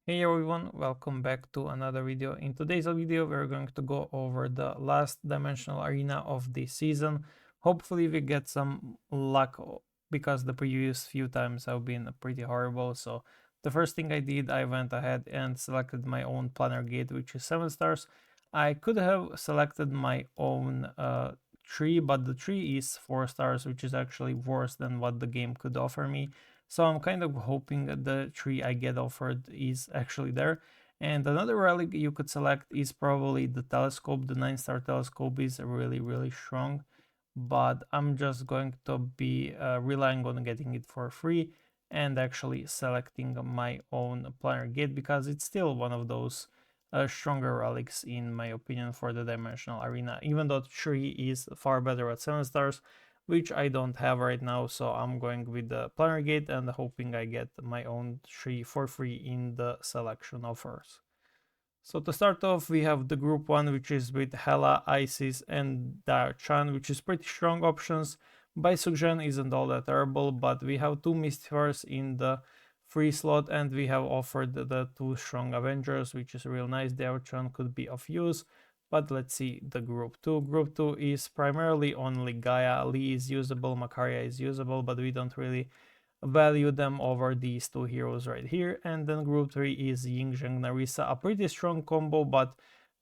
Hey everyone, welcome back to another video. In today's video, we're going to go over the last dimensional arena of the season. Hopefully we get some luck because the previous few times have been pretty horrible. So the first thing I did, I went ahead and selected my own planner gate, which is 7 stars. I could have selected my own tree, but the tree is 4 stars, which is actually worse than what the game could offer me. So I'm kind of hoping that the tree I get offered is actually there. And another relic you could select is probably the telescope. The 9-star telescope is really, really strong. But I'm just going to be relying on getting it for free and actually selecting my own planar gate because it's still one of those stronger relics in my opinion for the dimensional arena. Even though tree is far better at 7 stars, which I don't have right now, so I'm going with the planner gate and hoping I get my own tree for free in the selection offers. So to start off, we have the group 1, which is with Hela, Isis, and Darchan, which is pretty strong options. Baisugjan isn't all that terrible, but we have 2 Mystifiers in the free slot, and we have offered the 2 strong Avengers, which is real nice. Darchan could be of use, but let's see the group 2. Group 2 is primarily only Gaia. Lee is usable, Makaria is usable, but we don't really value them over these two heroes right here. And then group 3 is Yingzheng Narisa, a pretty strong combo, but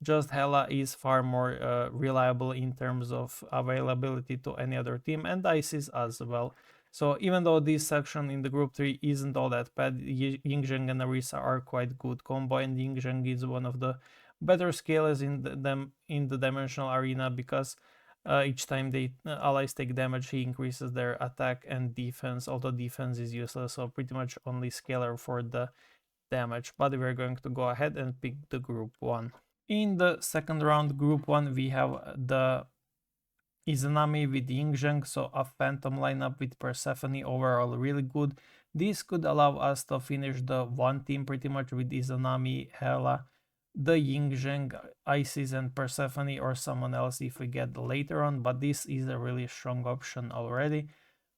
just Hela is far more reliable in terms of availability to any other team, and Isis as well. So even though this section in the group 3 isn't all that bad, Yingzheng and Narisa are quite good combo, and Yingzheng is one of the better scalers in the dimensional arena because each time they allies take damage, he increases their attack and defense, although defense is useless, so pretty much only scalar for the damage. But we're going to go ahead and pick the group 1. In the second round, group 1, we have the Izanami with Yingzheng, so a Phantom lineup with Persephone, overall really good. This could allow us to finish the one team pretty much with Izanami, Hela, the Yingzheng, Isis, and Persephone, or someone else if we get later on, but this is a really strong option already.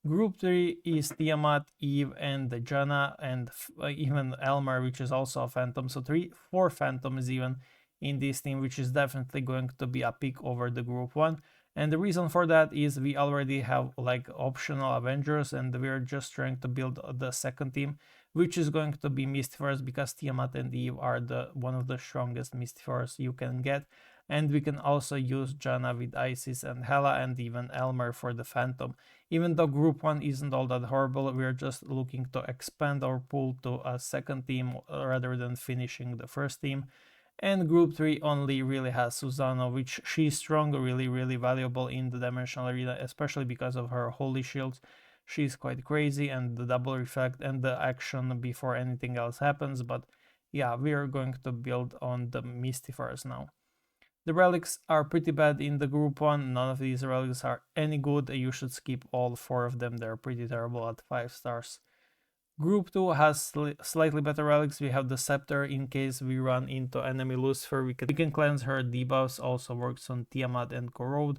Group 3 is Tiamat, Eve, and Jana, and even Elmer, which is also a Phantom. So 4 Phantoms even in this team, which is definitely going to be a pick over the Group 1. And the reason for that is we already have like optional Avengers, and we're just trying to build the second team, which is going to be Mystifiers, because Tiamat and Eve are one of the strongest Mystifiers you can get. And we can also use Jana with Isis and Hela and even Elmer for the Phantom. Even though Group 1 isn't all that horrible, we're just looking to expand our pool to a second team rather than finishing the first team. And Group 3 only really has Susano, which she's strong, really valuable in the Dimensional Arena, especially because of her Holy Shields. She's quite crazy, and the double effect and the action before anything else happens, but yeah, we are going to build on the Mystifiers now. The relics are pretty bad in the group 1, none of these relics are any good, you should skip all 4 of them, they're pretty terrible at 5 stars. Group 2 has slightly better relics. We have the Scepter in case we run into enemy Lucifer. We can cleanse her debuffs, also works on Tiamat and Corrode.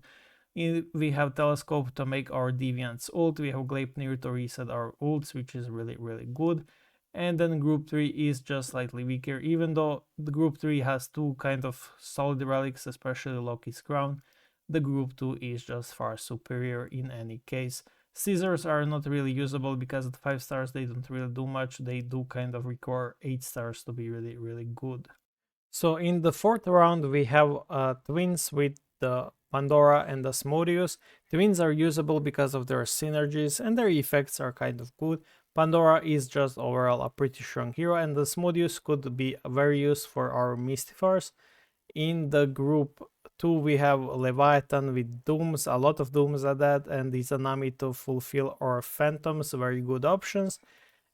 We have Telescope to make our Deviants ult. We have Gleipnir to reset our ults, which is really good. And then Group 3 is just slightly weaker, even though the Group 3 has 2 kind of solid relics, especially Loki's Crown. The Group 2 is just far superior in any case. Scissors are not really usable because at 5 stars they don't really do much. They do kind of require 8 stars to be really good. So in the fourth round we have twins with the Pandora and Asmodeus. Twins are usable because of their synergies and their effects are kind of good. Pandora is just overall a pretty strong hero, and Asmodeus could be very useful for our Mystifiers. In the group 2 we have Leviathan with Dooms, a lot of Dooms at that, and Izanami to fulfill our Phantoms, very good options.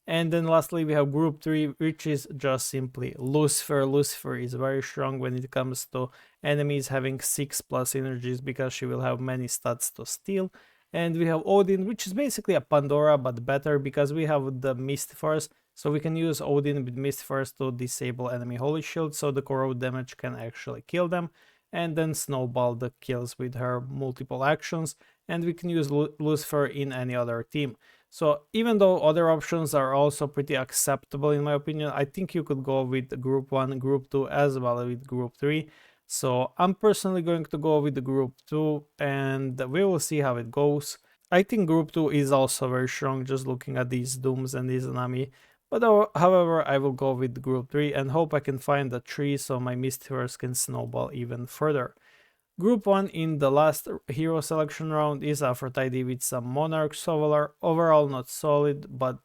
And then lastly we have group 3, which is just simply Lucifer. Lucifer is very strong when it comes to enemies having 6+ energies because she will have many stats to steal. And we have Odin, which is basically a Pandora but better because we have the Mystifiers, so we can use Odin with Mystifiers to disable enemy Holy Shield so the corrode damage can actually kill them, and then snowball the kills with her multiple actions, and we can use Lucifer in any other team. So even though other options are also pretty acceptable in my opinion, I think you could go with group 1, group 2 as well as with group 3. So I'm personally going to go with the group 2 and we will see how it goes. I think group 2 is also very strong just looking at these Dooms and these Anami. But however, I will go with group 3 and hope I can find a tree so my Mystiverse can snowball even further. Group 1 in the last hero selection round is Aphrodite with some Monarchs. Overall not solid, but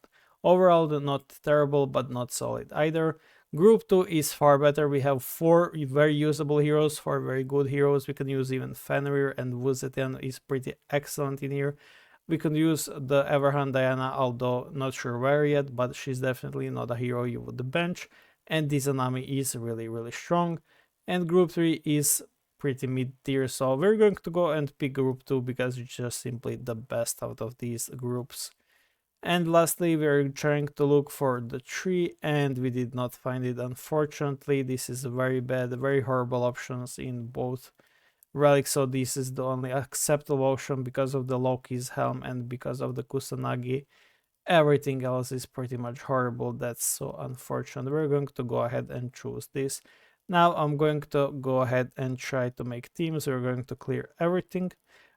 overall not terrible, but not solid either. Group 2 is far better. We have 4 very usable heroes, 4 very good heroes. We can use even Fenrir, and Wuzetian is pretty excellent in here. We can use the Everhand Diana, although not sure where yet, but she's definitely not a hero you would bench. And Izanami is really strong. And Group 3 is pretty mid-tier, so we're going to go and pick Group 2 because it's just simply the best out of these groups. And lastly, we're trying to look for the tree and we did not find it, unfortunately. This is very bad, very horrible options in both relics, so this is the only acceptable option because of the Loki's helm and because of the Kusanagi. Everything else is pretty much horrible. That's so unfortunate. We're going to go ahead and choose this. Now I'm going to go ahead and try to make teams. We're going to clear everything.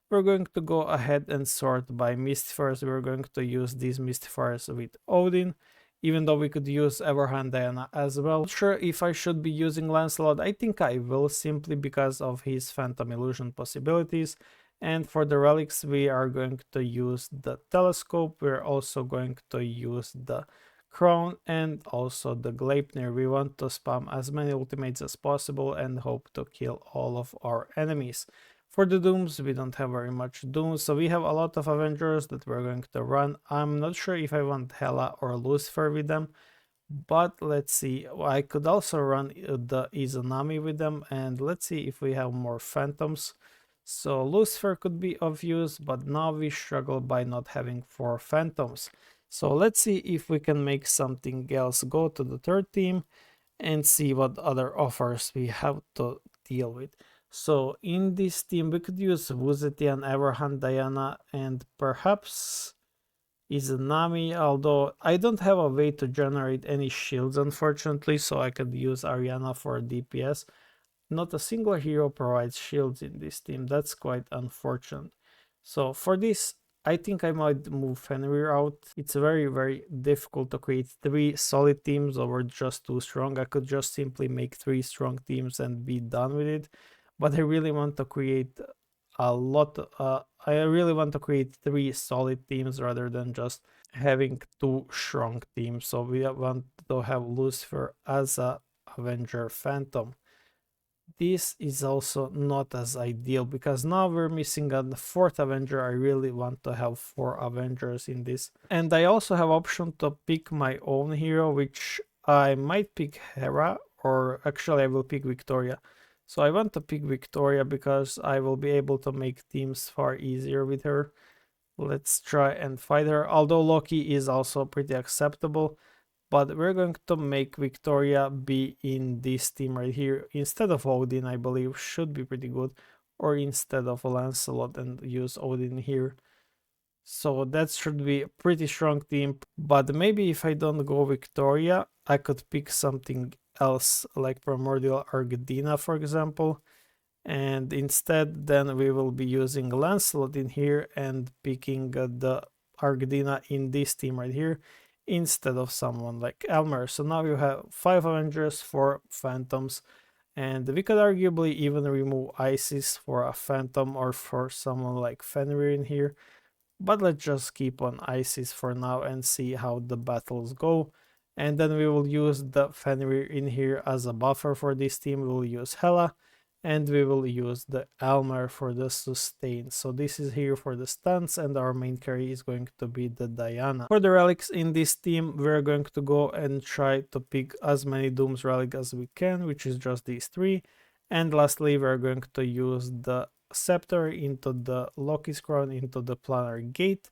We're going to go ahead and sort by Mystifiers. We're going to use these Mystifiers with Odin, even though we could use Everhand Diana as well. Not sure if I should be using Lancelot. I think I will, simply because of his Phantom Illusion possibilities. And for the relics, we are going to use the telescope. We're also going to use the crown and also the Gleipnir. We want to spam as many ultimates as possible and hope to kill all of our enemies. For the Dooms, we don't have very much Dooms, so we have a lot of Avengers that we're going to run. I'm not sure if I want Hela or Lucifer with them, but let's see. I could also run the Izanami with them, and let's see if we have more Phantoms. So Lucifer could be of use, but now we struggle by not having 4 Phantoms. So let's see if we can make something else. Go to the third team and see what other offers we have to deal with. So in this team we could use Wuzetian, Everhand Diana, and perhaps Izanami, although I don't have a way to generate any shields unfortunately, so I could use Ariana for DPS. Not a single hero provides shields in this team. That's quite unfortunate. So for this, I think I might move Fenrir out. It's very difficult to create 3 solid teams over just 2 strong. I could just simply make 3 strong teams and be done with it. But I really want to create a lot. I really want to create 3 solid teams rather than just having 2 strong teams. So we want to have Lucifer as a Avenger Phantom. This is also not as ideal because now we're missing a 4th Avenger. I really want to have 4 Avengers in this. And I also have option to pick my own hero, which I might pick Hera, or actually I will pick Victoria. So I want to pick Victoria because I will be able to make teams far easier with her. Let's try and fight her, although Loki is also pretty acceptable. But we're going to make Victoria be in this team right here instead of Odin. I believe should be pretty good, or instead of Lancelot and use Odin here. So that should be a pretty strong team. But maybe if I don't go Victoria, I could pick something else like Primordial Argadina, for example. And instead then we will be using Lancelot in here and picking the Argadina in this team right here instead of someone like Elmer. So now you have 5 Avengers, 4 Phantoms, and we could arguably even remove Isis for a Phantom or for someone like Fenrir in here. But let's just keep on Isis for now and see how the battles go. And then we will use the Fenrir in here as a buffer for this team. We will use Hela. And we will use the Elmer for the sustain. So this is here for the stunts, and our main carry is going to be the Diana. For the relics in this team, we're going to go and try to pick as many Doom's relic as we can, which is just these 3. And lastly, we're going to use the Scepter into the Loki's Crown into the Planar Gate.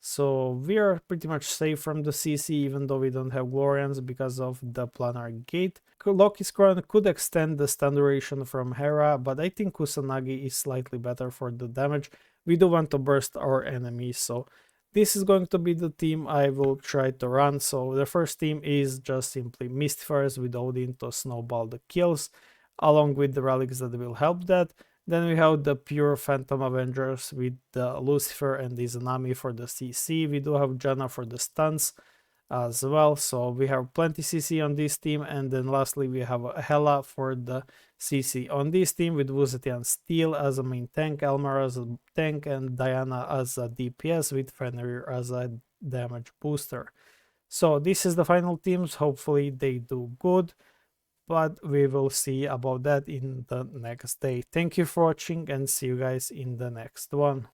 So we are pretty much safe from the CC, even though we don't have Glorians because of the Planar Gate. Loki's Crown could extend the stun duration from Hera, but I think Kusanagi is slightly better for the damage. We do want to burst our enemies, so this is going to be the team I will try to run. So the first team is just simply Mistfires with Odin to snowball the kills, along with the relics that will help that. Then we have the pure Phantom Avengers with the Lucifer and the Izanami for the CC. We do have Janna for the stuns as well, so we have plenty CC on this team. And then lastly we have Hela for the CC on this team, with Wuzetian Steel as a main tank, Elmer as a tank, and Diana as a DPS, with Fenrir as a damage booster. So this is the final teams. Hopefully they do good, but we will see about that in the next day. Thank you for watching and see you guys in the next one.